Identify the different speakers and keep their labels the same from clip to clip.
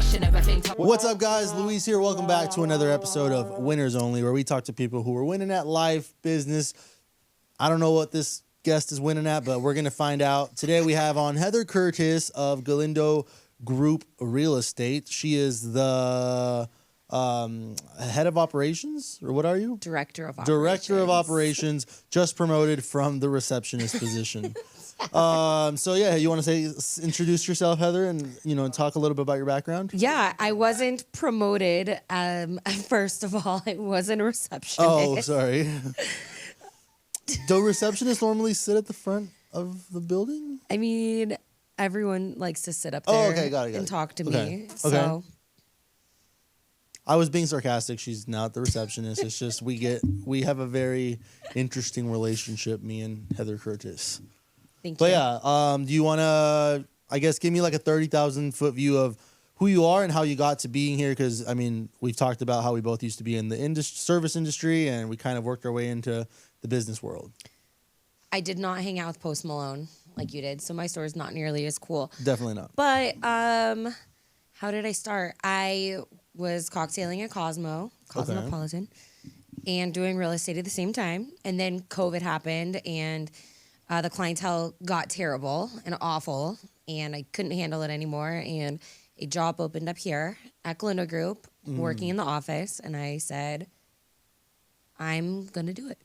Speaker 1: should never think.
Speaker 2: What's up, guys? Luis here. Welcome back to another episode of Winners Only, where we talk to people who are winning at life, business. I don't know what this guest is winning at, but we're going to find out. Today we have on Heather Curtis of Galindo Group Real Estate. She is the head of operations, or what are you?
Speaker 3: Director of
Speaker 2: operations, just promoted from the receptionist position. So yeah, you want to introduce yourself, Heather, and talk a little bit about your background?
Speaker 3: Yeah, I wasn't promoted. First of all, I wasn't a receptionist.
Speaker 2: Oh, sorry. Do receptionists normally sit at the front of the building?
Speaker 3: I mean, everyone likes to sit up there and talk to me. So
Speaker 2: I was being sarcastic. She's not the receptionist. It's just we have a very interesting relationship, me and Heather Curtis.
Speaker 3: Thank you.
Speaker 2: But yeah, do you want to, I guess, give me like a 30,000 foot view of who you are and how you got to being here? Because, I mean, we've talked about how we both used to be in the service industry, and we kind of worked our way into the business world.
Speaker 3: I did not hang out with Post Malone like you did, so my story is not nearly as cool.
Speaker 2: Definitely not.
Speaker 3: But how did I start? I was cocktailing at Cosmopolitan, and doing real estate at the same time. And then COVID happened, and the clientele got terrible and awful, and I couldn't handle it anymore. And a job opened up here at Galindo Group, working in the office, and I said, I'm going to do it.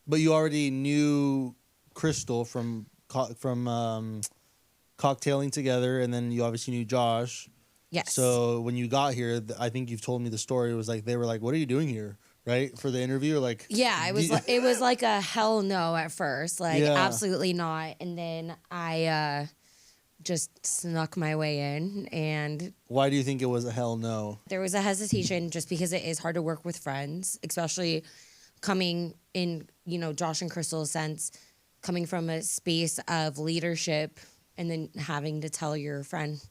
Speaker 2: But you already knew Crystal from cocktailing together, and then you obviously knew Josh.
Speaker 3: Yes.
Speaker 2: So when you got here, I think you've told me the story. It was like they were like, "What are you doing here?" Right, for the interview, or like,
Speaker 3: yeah, it was like a hell no at first, like absolutely not, and then I just snuck my way in. And
Speaker 2: why do you think it was a hell no?
Speaker 3: There was a hesitation just because it is hard to work with friends, especially coming in, Josh and Crystal's sense, coming from a space of leadership and then having to tell your friend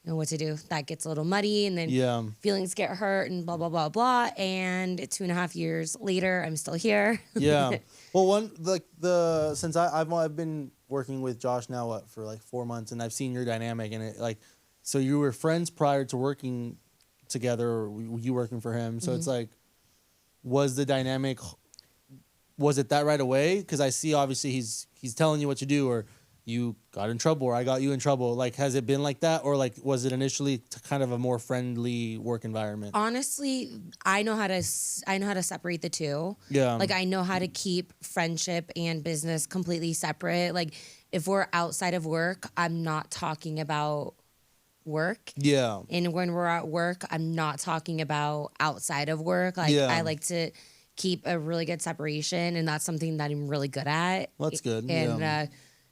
Speaker 3: what to do. That gets a little muddy, and then feelings get hurt and blah, blah, blah, blah. And 2.5 years later, I'm still here.
Speaker 2: Yeah. Well, since I've been working with Josh now, for like 4 months, and I've seen your dynamic, and it so you were friends prior to working together, or you working for him. So it's like, was the dynamic, was it that right away? Because I see obviously he's telling you what to do, or you got in trouble, or I got you in trouble. Like, has it been like that, or like was it initially kind of a more friendly work environment?
Speaker 3: Honestly, I know how to separate the two.
Speaker 2: Yeah.
Speaker 3: Like, I know how to keep friendship and business completely separate. Like, if we're outside of work, I'm not talking about work.
Speaker 2: Yeah.
Speaker 3: And when we're at work, I'm not talking about outside of work. Like, I like to keep a really good separation, and that's something that I'm really good at.
Speaker 2: Well, that's good.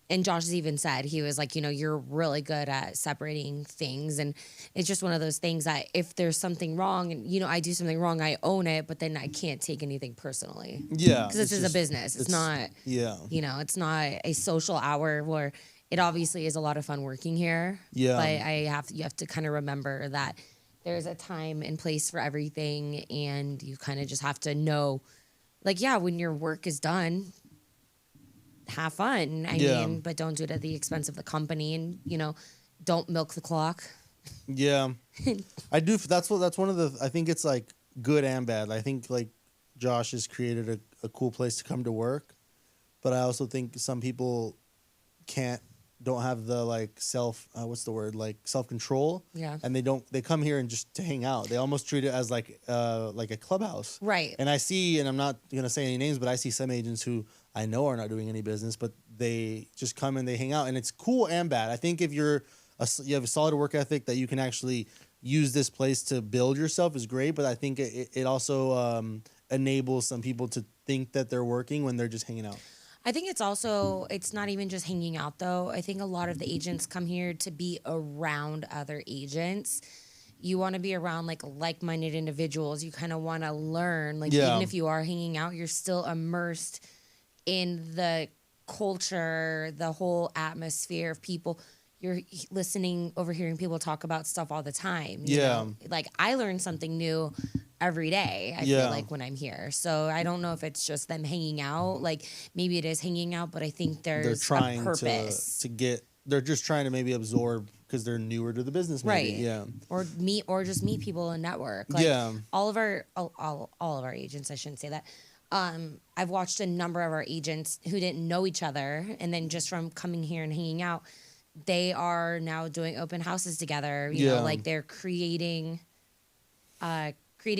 Speaker 3: And Josh has even said, he was like, you're really good at separating things. And it's just one of those things that if there's something wrong and, I do something wrong, I own it, but then I can't take anything personally.
Speaker 2: Yeah.
Speaker 3: Because this is a business. It's not, it's not a social hour where it obviously is a lot of fun working here. Yeah. But you have to kind of remember that there's a time and place for everything. And you kind of just have to know, when your work is done, have fun. I mean, but don't do it at the expense of the company, and don't milk the clock.
Speaker 2: Yeah, I do. That's one of the. I think it's like good and bad. I think like Josh has created a cool place to come to work, but I also think some people don't have the self control.
Speaker 3: Yeah,
Speaker 2: and they come here and just to hang out. They almost treat it as like a clubhouse.
Speaker 3: Right.
Speaker 2: And I see, and I'm not gonna say any names, but I see some agents who I know are not doing any business, but they just come and they hang out, and it's cool and bad. I think if you have a solid work ethic that you can actually use this place to build yourself is great, but I think it also enables some people to think that they're working when they're just hanging out.
Speaker 3: I think it's not even just hanging out, though. I think a lot of the agents come here to be around other agents. You want to be around like-minded individuals. You kind of want to learn. Even if you are hanging out, you're still immersed in the culture, the whole atmosphere of people. You're overhearing people talk about stuff all the time. You know? Like, I learn something new every day, I feel like, when I'm here. So I don't know if it's just them hanging out. Like, maybe it is hanging out, but I think they're trying
Speaker 2: to get they're just trying to maybe absorb because they're newer to the business, maybe.
Speaker 3: Right.
Speaker 2: Yeah.
Speaker 3: Or just meet people and network. Like,
Speaker 2: Yeah.
Speaker 3: all of our agents, I shouldn't say that. I've watched a number of our agents who didn't know each other, and then just from coming here and hanging out, they are now doing open houses together. You know, like they're creating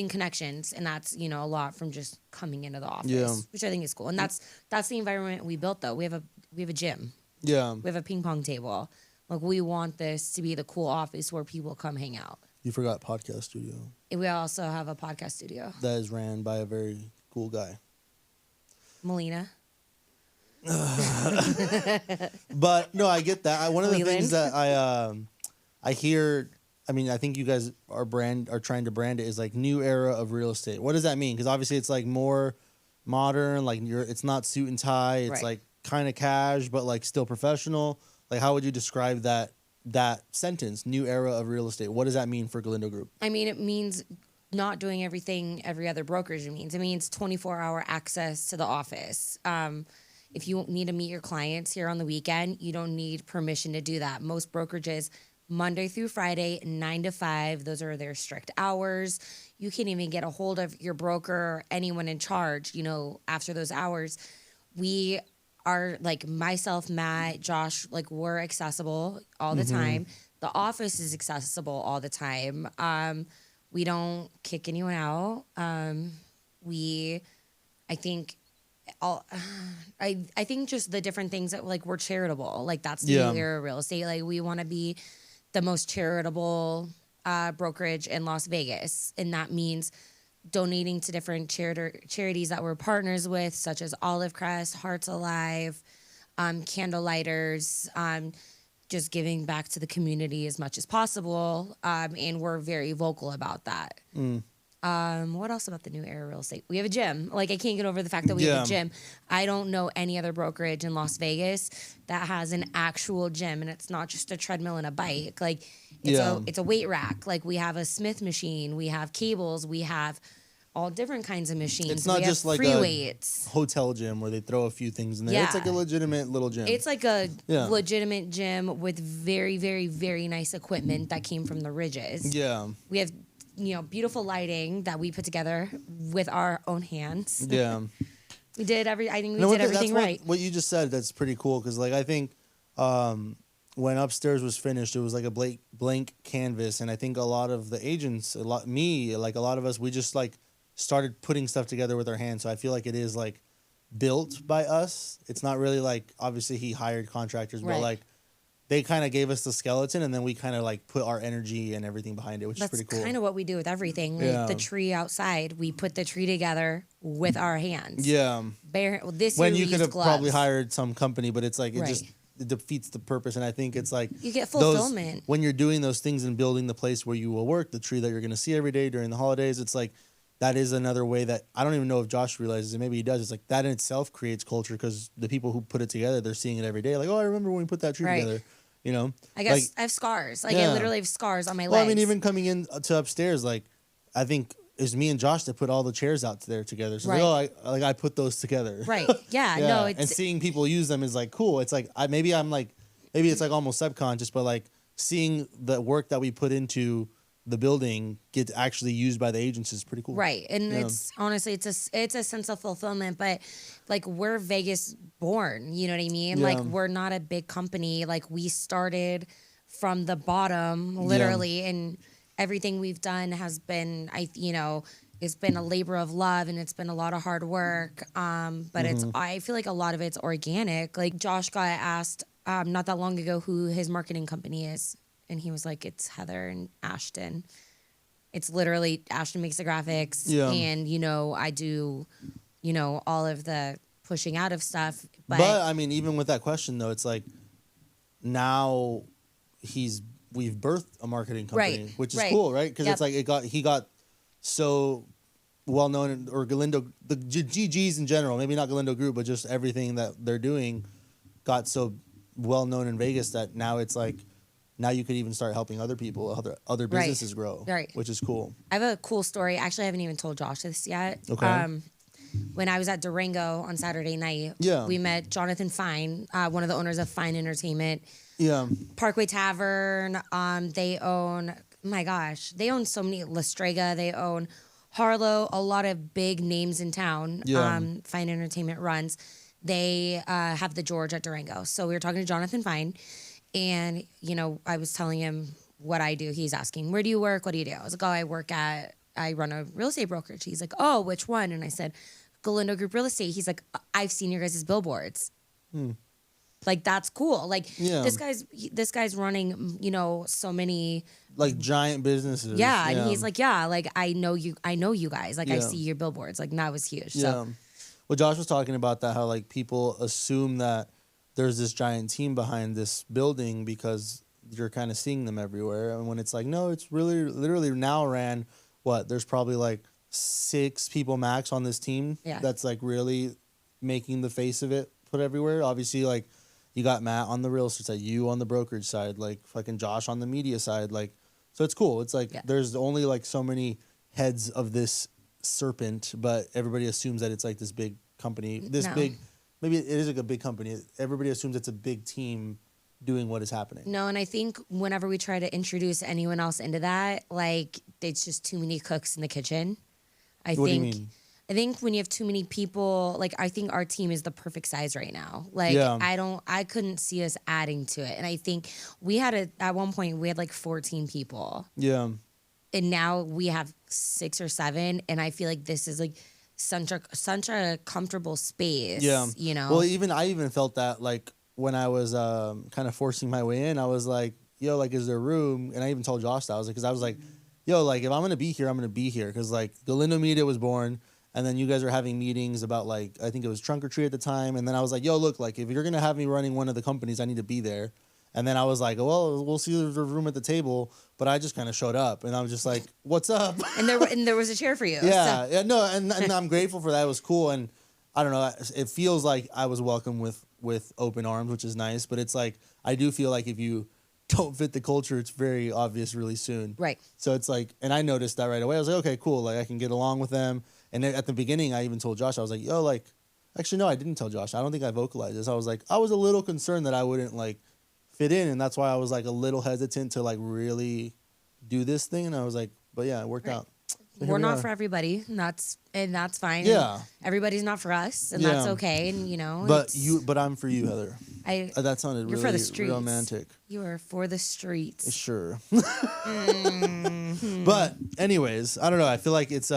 Speaker 3: connections, and that's, you know, a lot from just coming into the office, which I think is cool. And that's the environment we built, though. We have a gym.
Speaker 2: Yeah.
Speaker 3: We have a ping pong table. Like, we want this to be the cool office where people come hang out.
Speaker 2: You forgot podcast studio.
Speaker 3: And we also have a podcast studio
Speaker 2: That is ran by a very cool guy.
Speaker 3: Melina.
Speaker 2: But no, I get that. One of the things that I hear, I mean, I think you guys are trying to brand it is like new era of real estate. What does that mean? Because obviously it's like more modern, like it's not suit and tie. It's like kind of cash, but like still professional. Like, how would you describe that sentence, new era of real estate? What does that mean for Galindo Group?
Speaker 3: I mean, it means not doing everything every other brokerage means. It means 24-hour access to the office. If you need to meet your clients here on the weekend, you don't need permission to do that. Most brokerages, Monday through Friday, 9 to 5, those are their strict hours. You can't even get a hold of your broker or anyone in charge, you know, after those hours. We are, like, myself, Matt, Josh, like, we're accessible all the time. The office is accessible all the time. We don't kick anyone out. I think just the different things that, like, we're charitable. Like, that's the new era of real estate. Like, we want to be the most charitable brokerage in Las Vegas, and that means donating to different charities that we're partners with, such as Olive Crest, Hearts Alive, Candlelighters, just giving back to the community as much as possible, and we're very vocal about that. What else about the new era of real estate? We have a gym. Like, I can't get over the fact that we have a gym. I don't know any other brokerage in Las Vegas that has an actual gym, and it's not just a treadmill and a bike. Like, it's a weight rack. Like, we have a Smith machine. We have cables. We have all different kinds of machines.
Speaker 2: It's not just like
Speaker 3: free
Speaker 2: a
Speaker 3: weights.
Speaker 2: Hotel gym where they throw a few things in there. It's like a legitimate little gym.
Speaker 3: It's like a legitimate gym with very, very, very nice equipment that came from the Ridges.
Speaker 2: Yeah.
Speaker 3: We have, you know, beautiful lighting that we put together with our own hands.
Speaker 2: Yeah.
Speaker 3: I think we did everything right.
Speaker 2: What you just said, that's pretty cool. Because, like, I think when upstairs was finished, it was like a blank canvas. And I think a lot of the agents, a lot of us, we just, like, started putting stuff together with our hands. So I feel like it is, like, built by us. It's not really, like, obviously he hired contractors, but, like, they kind of gave us the skeleton, and then we kind of, like, put our energy and everything behind it, which is pretty cool.
Speaker 3: That's kind of what we do with everything. Like, the tree outside, we put the tree together with our hands.
Speaker 2: Yeah.
Speaker 3: When
Speaker 2: you could have probably hired some company, but it's like it defeats the purpose. And I think it's like
Speaker 3: you get fulfillment
Speaker 2: when you're doing those things and building the place where you will work, the tree that you're going to see every day during the holidays. It's like that is another way that I don't even know if Josh realizes it. Maybe he does. It's like that in itself creates culture because the people who put it together, they're seeing it every day. Like, oh, I remember when we put that tree together. You know,
Speaker 3: I guess, like, I have scars. Like, I literally have scars on my legs.
Speaker 2: Well, I mean, even coming in to upstairs, like, I think it was me and Josh that put all the chairs out there together. So like, I put those together.
Speaker 3: Right. Yeah. No.
Speaker 2: And seeing people use them is like cool. It's like maybe it's like almost subconscious, but like seeing the work that we put into the building get actually used by the agents is pretty cool.
Speaker 3: Right. And it's honestly, it's a sense of fulfillment, but like we're Vegas born, you know what I mean? Like we're not a big company. Like we started from the bottom literally and everything we've done has been, it's been a labor of love and it's been a lot of hard work. But I feel like a lot of it's organic. Like Josh got asked not that long ago who his marketing company is. And he was like, it's Heather and Ashton. It's literally Ashton makes the graphics. Yeah. And, I do, all of the pushing out of stuff. But
Speaker 2: I mean, even with that question, though, it's like now we've birthed a marketing company, which is cool, right? Because it's like he got so well known, or Galindo, the GGs in general, maybe not Galindo Group, but just everything that they're doing got so well known in Vegas that now it's like, now you could even start helping other people, other businesses grow, which is cool.
Speaker 3: I have a cool story. Actually, I haven't even told Josh this yet.
Speaker 2: Okay.
Speaker 3: When I was at Durango on Saturday night, we met Jonathan Fine, one of the owners of Fine Entertainment.
Speaker 2: Yeah.
Speaker 3: Parkway Tavern. They own, my gosh, they own so many. La Strega. They own Harlow. A lot of big names in town.
Speaker 2: Yeah.
Speaker 3: Fine Entertainment runs. They have the George at Durango. So we were talking to Jonathan Fine, and I was telling him what I do. He's asking, "Where do you work? What do you do?" I was like, "Oh, I run a real estate brokerage." He's like, "Oh, which one?" And I said, "Galindo Group Real Estate." He's like, "I've seen your guys' billboards." Like, that's cool. Like,
Speaker 2: Yeah.
Speaker 3: this guy's running, so many,
Speaker 2: like giant businesses.
Speaker 3: yeah. And he's like, "Yeah, like I know you guys. Like, I
Speaker 2: Yeah.
Speaker 3: see your billboards." Like, and that was huge.
Speaker 2: Yeah.
Speaker 3: So
Speaker 2: Well, Josh was talking about that, how like people assume that there's this giant team behind this building because you're kind of seeing them everywhere. And when it's like, no, it's really literally now ran there's probably like 6 people max on this team.
Speaker 3: Yeah.
Speaker 2: That's like really making the face of it put everywhere. Obviously, like you got Matt on the real estate side, you on the brokerage side, like fucking Josh on the media side. Like, so it's cool. It's like there's only like so many heads of this serpent, but everybody assumes that it's like this big company, maybe it is like a big company. Everybody assumes it's a big team doing what is happening.
Speaker 3: no, and I think whenever we try to introduce anyone else into that, like, it's just too many cooks in the kitchen.
Speaker 2: What do you mean?
Speaker 3: I think when you have too many people, like, I think our team is the perfect size right now. Like,
Speaker 2: Yeah.
Speaker 3: I couldn't see us adding to it. And I think at one point we had like 14 people.
Speaker 2: Yeah.
Speaker 3: And now we have 6 or 7. And I feel like this is like such a comfortable space.
Speaker 2: Yeah. Well, I even felt that like when I was kind of forcing my way in, I was like, yo, like, is there room? And I even told Josh that. I was like, yo, like, if I'm going to be here, I'm going to be here. Because like Galindo Media was born. And then you guys are having meetings about like, I think it was Trunk or Treat at the time. And then I was like, yo, look, like if you're going to have me running one of the companies, I need to be there. And then I was like, well, we'll see if there's room at the table. But I just kind of showed up and I was just like, what's up?
Speaker 3: And there was a chair for you.
Speaker 2: Yeah.
Speaker 3: So.
Speaker 2: Yeah. No. And I'm grateful for that. It was cool. And I don't know. It feels like I was welcome with open arms, which is nice. But it's like, I do feel like if you don't fit the culture, it's very obvious really soon.
Speaker 3: Right.
Speaker 2: So it's like, and I noticed that right away. I was like, okay, cool. Like I can get along with them. And then at the beginning, I even told Josh, I was like, yo, like, actually, no, I didn't tell Josh. I don't think I vocalized this. I was like, I was a little concerned that I wouldn't like fit in. And that's why I was like a little hesitant to like really do this thing. And I was like, but yeah, it worked out. So
Speaker 3: we're not for everybody. And that's fine.
Speaker 2: Yeah.
Speaker 3: And everybody's not for us. And that's okay. And
Speaker 2: But I'm for you, Heather. That sounded
Speaker 3: you're
Speaker 2: really
Speaker 3: for the streets.
Speaker 2: romantic.
Speaker 3: You are for the streets.
Speaker 2: Sure. But anyways, I don't know. I feel like it's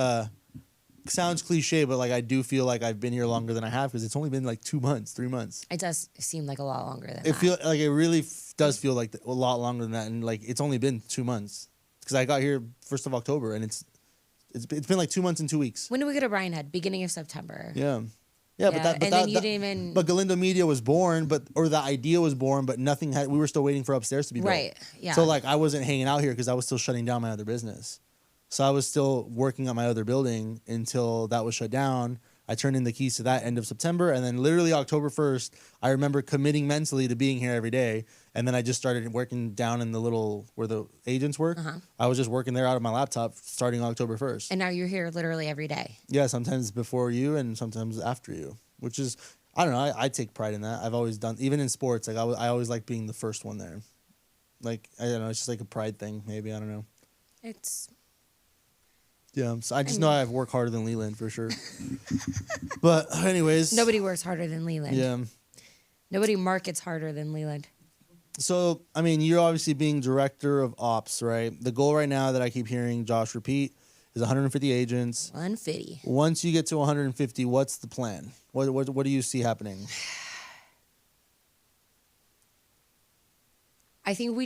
Speaker 2: sounds cliche, but like I do feel like I've been here longer than I have because it's only been like 2 months, 3 months.
Speaker 3: It does seem like a lot longer than
Speaker 2: It feel like it really does feel like a lot longer than that, and like it's only been 2 months because I got here 1st of October, and it's been like 2 months and 2 weeks.
Speaker 3: When did we go to Brian Head? Beginning of September.
Speaker 2: Yeah. But Galindo Media was born, or the idea was born, but nothing had. We were still waiting for upstairs to be built.
Speaker 3: Right. Yeah.
Speaker 2: So like I wasn't hanging out here because I was still shutting down my other business. So I was still working on my other building until that was shut down. I turned in the keys to that end of September, and then literally October 1st, I remember committing mentally to being here every day. And then I just started working down in the little where the agents work.
Speaker 3: Uh-huh.
Speaker 2: I was just working there out of my laptop starting October 1st.
Speaker 3: And now you're here literally every day.
Speaker 2: Yeah, sometimes before you and sometimes after you, which is, I don't know, I take pride in that. I've always done, even in sports, like I always like being the first one there. Like, I don't know, it's just like a pride thing, maybe, I don't know. Yeah, so I just know I've worked harder than Leland for sure. But anyways.
Speaker 3: Nobody works harder than Leland.
Speaker 2: Yeah.
Speaker 3: Nobody markets harder than Leland.
Speaker 2: So, I mean, you're obviously being director of ops, right? The goal right now that I keep hearing Josh repeat is 150 agents.
Speaker 3: 150.
Speaker 2: Once you get to 150, what's the plan? What do you see happening?
Speaker 3: I think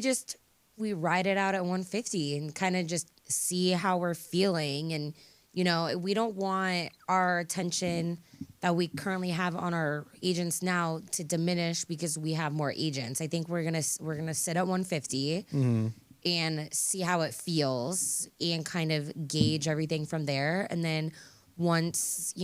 Speaker 3: we ride it out at 150 and kind of just see how we're feeling. And, we don't want our attention that we currently have on our agents now to diminish because we have more agents. I think we're gonna sit at 150 and see how it feels and kind of gauge everything from there. And then once,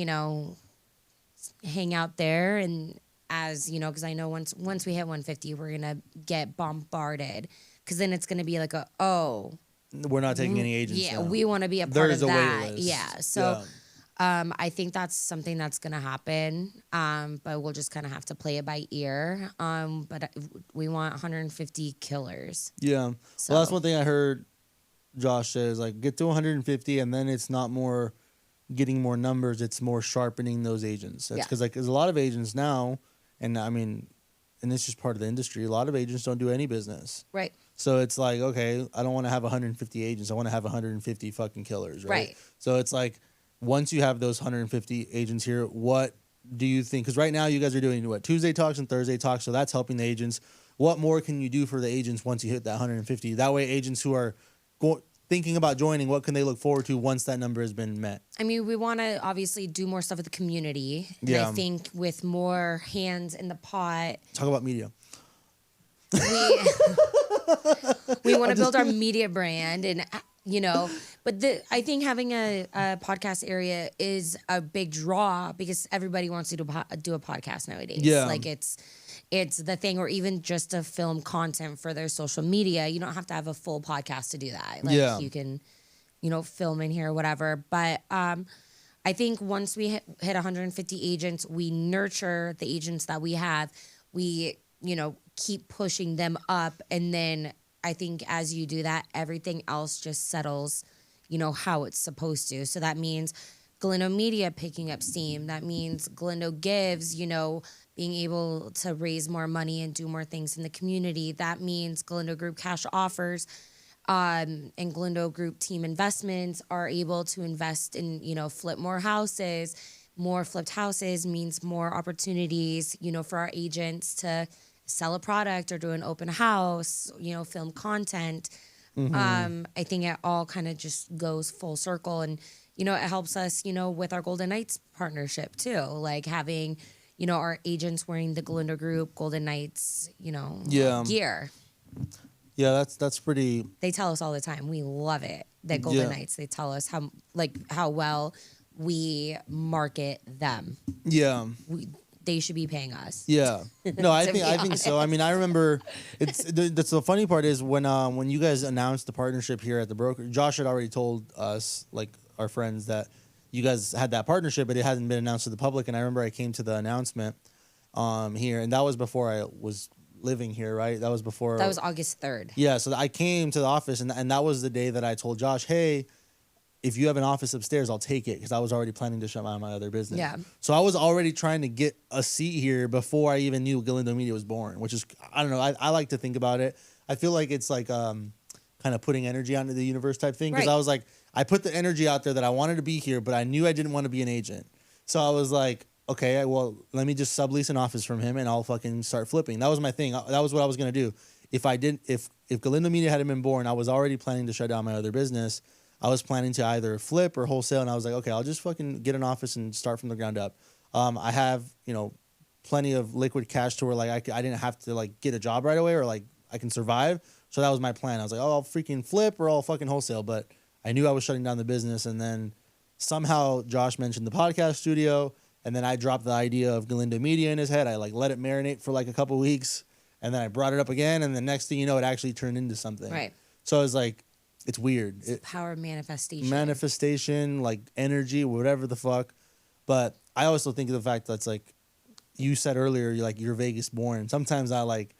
Speaker 3: hang out there, and as because I know once we hit 150, we're gonna get bombarded because then it's gonna be like
Speaker 2: we're not taking any agents.
Speaker 3: Yeah,
Speaker 2: now.
Speaker 3: we want to be a part of that.
Speaker 2: Wait list.
Speaker 3: Yeah, so I think that's something that's going to happen, but we'll just kind of have to play it by ear. But we want 150 killers.
Speaker 2: Yeah.
Speaker 3: So.
Speaker 2: Well, that's one thing I heard Josh says, like, get to 150, and then it's not more getting more numbers, it's more sharpening those agents. That's because, like, there's a lot of agents now, and I mean, and it's just part of the industry, a lot of agents don't do any business.
Speaker 3: Right.
Speaker 2: So it's like, okay, I don't want to have 150 agents. I want to have 150 fucking killers, right?
Speaker 3: Right.
Speaker 2: So it's like, once you have those 150 agents here, what do you think? Because right now you guys are doing, what, Tuesday talks and Thursday talks, so that's helping the agents. What more can you do for the agents once you hit that 150? That way agents who are thinking about joining, what can they look forward to once that number has been met?
Speaker 3: I mean, we want to obviously do more stuff with the community. And I think with more hands in the pot.
Speaker 2: Talk about media.
Speaker 3: We want to build our media brand, and but I think having a podcast area is a big draw because everybody wants to do a podcast nowadays.
Speaker 2: Yeah.
Speaker 3: Like it's the thing, or even just to film content for their social media. You don't have to have a full podcast to do that. Like you can, film in here or whatever. But I think once we hit 150 agents, we nurture the agents that we have. We, keep pushing them up. And then I think as you do that, everything else just settles, how it's supposed to. So that means Galindo Media picking up steam. That means Galindo Gives, being able to raise more money and do more things in the community. That means Galindo Group Cash Offers and Galindo Group Team Investments are able to invest in, flip more houses. More flipped houses means more opportunities, for our agents to sell a product or do an open house, film content. I think it all kind of just goes full circle, and it helps us, with our Golden Knights partnership too, like having, our agents wearing the Galindo Group Golden Knights, gear.
Speaker 2: Yeah, that's pretty.
Speaker 3: They tell us all the time we love it. That Golden Knights. They tell us how well we market them.
Speaker 2: Yeah.
Speaker 3: They should be paying us.
Speaker 2: Yeah. No, I think so. I mean, I remember that's the funny part is when you guys announced the partnership here at the broker, Josh had already told us, like our friends, that you guys had that partnership, but it hadn't been announced to the public. And I remember I came to the announcement here, and that was before I was living here, right? That was August
Speaker 3: 3rd.
Speaker 2: Yeah, so I came to the office, and that was the day that I told Josh, hey, if you have an office upstairs, I'll take it, because I was already planning to shut down my other business.
Speaker 3: Yeah.
Speaker 2: So I was already trying to get a seat here before I even knew Galindo Media was born, which is, I don't know, I like to think about it. I feel like it's like kind of putting energy out into the universe type thing, because I was like, I put the energy out there that I wanted to be here, but I knew I didn't want to be an agent. So I was like, okay, well, let me just sublease an office from him and I'll fucking start flipping. That was my thing. That was what I was going to do. If Galindo Media hadn't been born, I was already planning to shut down my other business. I was planning to either flip or wholesale, and I was like, okay, I'll just fucking get an office and start from the ground up. I have, plenty of liquid cash to where like I didn't have to like get a job right away, or like I can survive. So that was my plan. I was like, oh, I'll freaking flip or I'll fucking wholesale. But I knew I was shutting down the business, and then somehow Josh mentioned the podcast studio, and then I dropped the idea of Galindo Media in his head. I like let it marinate for like a couple weeks, and then I brought it up again, and the next thing you know, it actually turned into something.
Speaker 3: Right.
Speaker 2: So I was like, it's weird.
Speaker 3: It's power of manifestation.
Speaker 2: Manifestation, like energy, whatever the fuck. But I also think of the fact that's like you said earlier, you're Vegas born. Sometimes I like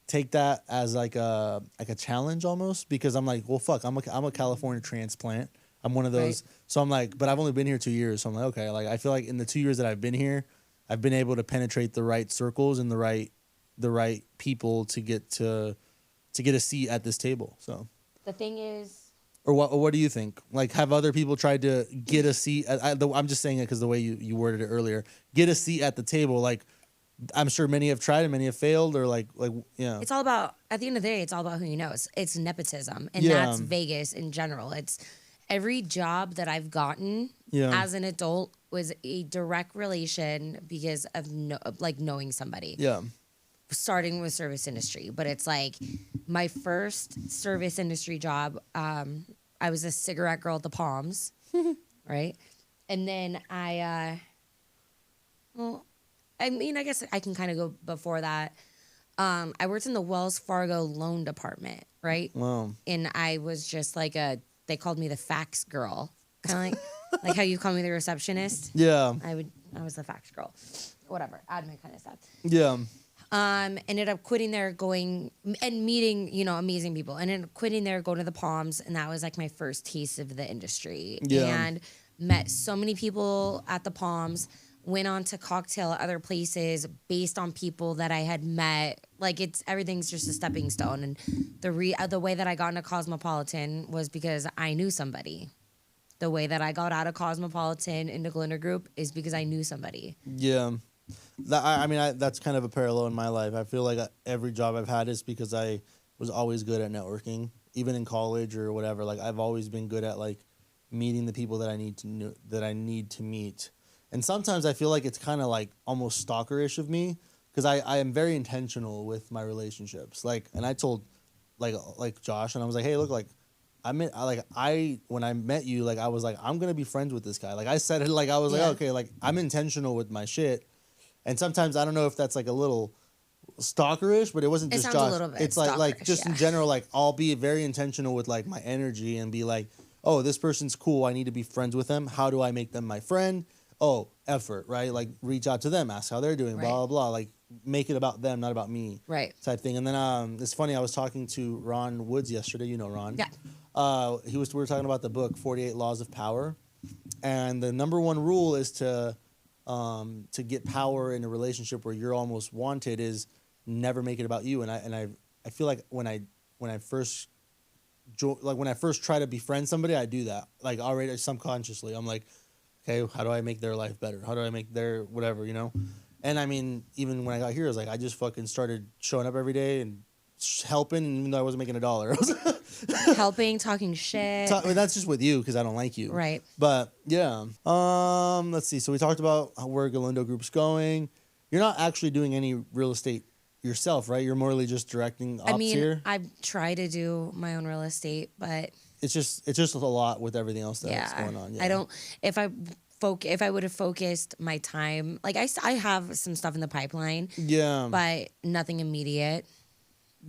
Speaker 2: take that as like a challenge almost, because I'm like, well, fuck, I'm a California transplant. I'm one of those. Right. So I'm like, but I've only been here 2 years. So I'm like, okay, like I feel like in the 2 years that I've been here, I've been able to penetrate the right circles and the right people to get a seat at this table. So.
Speaker 3: The thing is,
Speaker 2: or what do you think? Like, have other people tried to get a seat? I'm just saying it because the way you worded it earlier. Get a seat at the table. Like, I'm sure many have tried and many have failed, or like yeah.
Speaker 3: It's all about, at the end of the day, it's all about who you know. It's nepotism, and that's Vegas in general. It's every job that I've gotten as an adult was a direct relation because of knowing somebody.
Speaker 2: Yeah.
Speaker 3: Starting with service industry, but it's like my first service industry job. I was a cigarette girl at the Palms, right? And then I guess I can kind of go before that. I worked in the Wells Fargo loan department, right?
Speaker 2: Wow.
Speaker 3: And I was just like they called me the fax girl, kind of like Like how you call me the receptionist.
Speaker 2: Yeah.
Speaker 3: I was the fax girl. Whatever. Admin kind of stuff.
Speaker 2: Yeah.
Speaker 3: Ended up quitting there, going and meeting, amazing people. And ended up quitting there, going to the Palms, and that was like my first taste of the industry.
Speaker 2: Yeah.
Speaker 3: And met so many people at the Palms. Went on to cocktail at other places based on people that I had met. Like everything's just a stepping stone. And the way that I got into Cosmopolitan was because I knew somebody. The way that I got out of Cosmopolitan into Galindo Group is because I knew somebody.
Speaker 2: Yeah. That's kind of a parallel in my life. I feel like every job I've had is because I was always good at networking, even in college or whatever. Like I've always been good at like meeting the people that I need to meet. And sometimes I feel like it's kind of like almost stalkerish of me because I am very intentional with my relationships. Like, and I told like Josh, and I was like, hey, look, like when I met you, like I was like, I'm gonna be friends with this guy. Like I said it, like I was like, okay, like I'm intentional with my shit. And sometimes I don't know if that's like a little stalkerish, but it wasn't just Josh. It sounds a little bit. It's like just in general, like I'll be very intentional with like my energy and be like, oh, this person's cool. I need to be friends with them. How do I make them my friend? Oh, effort, right? Like reach out to them, ask how they're doing, blah, blah, blah. Like make it about them, not about me.
Speaker 3: Right.
Speaker 2: Type thing. And then it's funny, I was talking to Ron Woods yesterday. You know Ron.
Speaker 3: Yeah.
Speaker 2: We were talking about the book 48 Laws of Power. And the number one rule is to get power in a relationship where you're almost wanted is never make it about you. And I feel like when I first try to befriend somebody, I do that. Like already subconsciously, I'm like, okay, how do I make their life better? How do I make their whatever, And I mean, even when I got here, I was like, I just fucking started showing up every day and helping, even though I wasn't making $1.
Speaker 3: Helping, talking shit.
Speaker 2: That's just with you because I don't like you.
Speaker 3: Right.
Speaker 2: But yeah. Let's see. So we talked about where Galindo Group's going. You're not actually doing any real estate yourself, right? You're morely just directing ops here.
Speaker 3: I try to do my own real estate, but
Speaker 2: it's just a lot with everything else that's going on. Yeah.
Speaker 3: I don't. If I would have focused my time, like I have some stuff in the pipeline.
Speaker 2: Yeah.
Speaker 3: But nothing immediate.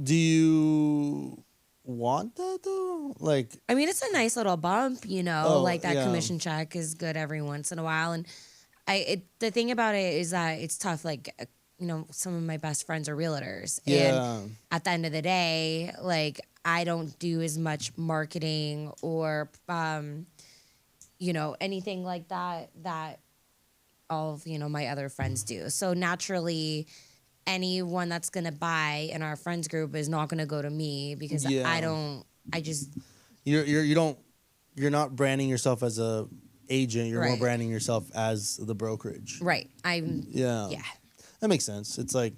Speaker 2: Do you want that though? Like,
Speaker 3: I mean, it's a nice little bump, like that commission check is good every once in a while. And the thing about it is that it's tough. Like, some of my best friends are realtors.
Speaker 2: Yeah.
Speaker 3: And at the end of the day, like, I don't do as much marketing or, anything like that all of, my other friends do. So naturally, anyone that's going to buy in our friends group is not going to go to me because
Speaker 2: you're not branding yourself as a agent. You're more branding yourself as the brokerage.
Speaker 3: Right.
Speaker 2: Yeah. That makes sense. It's like,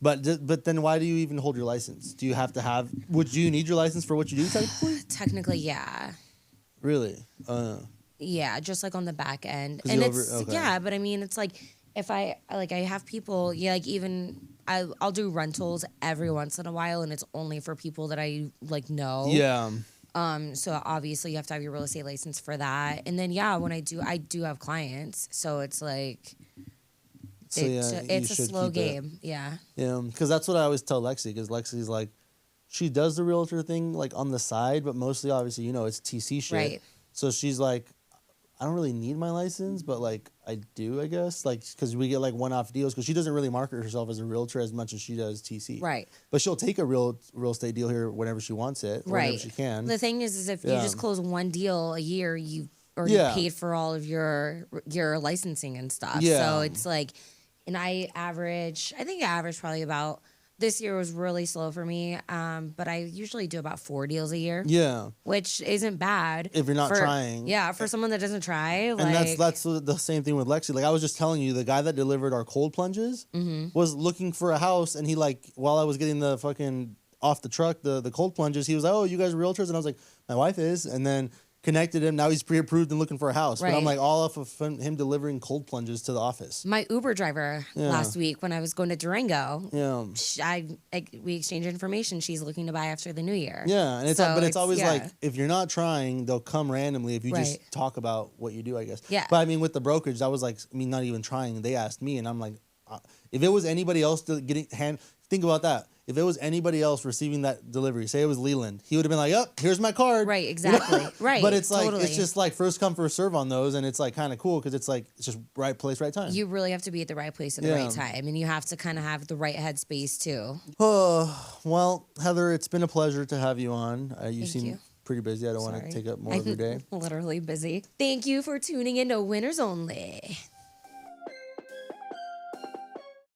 Speaker 2: but then why do you even hold your license? Do you have to have, would you need your license for what you do technically?
Speaker 3: Technically, yeah.
Speaker 2: Really?
Speaker 3: Yeah, just like on the back end. And but I mean, it's like, if I have people, like even I'll do rentals every once in a while, and it's only for people that I like know.
Speaker 2: Yeah.
Speaker 3: So obviously you have to have your real estate license for that, and then when I do have clients, so it's like, it's a slow game. Yeah.
Speaker 2: Yeah, because that's what I always tell Lexi, because Lexi's like, she does the realtor thing like on the side, but mostly obviously it's TC shit.
Speaker 3: Right.
Speaker 2: So she's like, I don't really need my license, but like I do, I guess, like because we get like one-off deals because she doesn't really market herself as a realtor as much as she does TC.
Speaker 3: Right.
Speaker 2: But she'll take a real estate deal here whenever she wants it, whenever she can.
Speaker 3: The thing is if you just close one deal a year, you already paid for all of your licensing and stuff.
Speaker 2: Yeah.
Speaker 3: So it's like, and I think I average probably about. This year was really slow for me, but I usually do about 4 deals a year. Yeah. Which isn't bad.
Speaker 2: If you're not trying.
Speaker 3: Yeah, for someone that doesn't try.
Speaker 2: And that's the same thing with Lexi. Like I was just telling you, the guy that delivered our cold plunges was looking for a house, and he while I was getting the fucking off the truck, the cold plunges, he was like, oh, you guys are realtors? And I was like, my wife is. And then connected him. Now he's pre-approved and looking for a house. Right. But I'm like all off of him delivering cold plunges to the office.
Speaker 3: My Uber driver last week when I was going to Durango.
Speaker 2: Yeah.
Speaker 3: We exchanged information. She's looking to buy after the new year.
Speaker 2: Yeah, and it's always like if you're not trying, they'll come randomly if you just talk about what you do, I guess.
Speaker 3: Yeah.
Speaker 2: But I mean, with the brokerage, that was like not even trying. They asked me, and I'm like, if it was anybody else think about that. if it was anybody else receiving that delivery, say it was Leland, he would have been like, "Oh, here's my card."
Speaker 3: Right, exactly. Right.
Speaker 2: But it's like
Speaker 3: totally.
Speaker 2: it's just like first come first serve on those, and it's like kind of cool because it's like it's just right place, right time.
Speaker 3: You really have to be at the right place at the right time, and you have to kind of have the right headspace too.
Speaker 2: Well, Heather, it's been a pleasure to have you on. You seem
Speaker 3: you.
Speaker 2: pretty busy. I don't want to take up more of your day.
Speaker 3: Literally busy. Thank you for tuning in to Winners Only.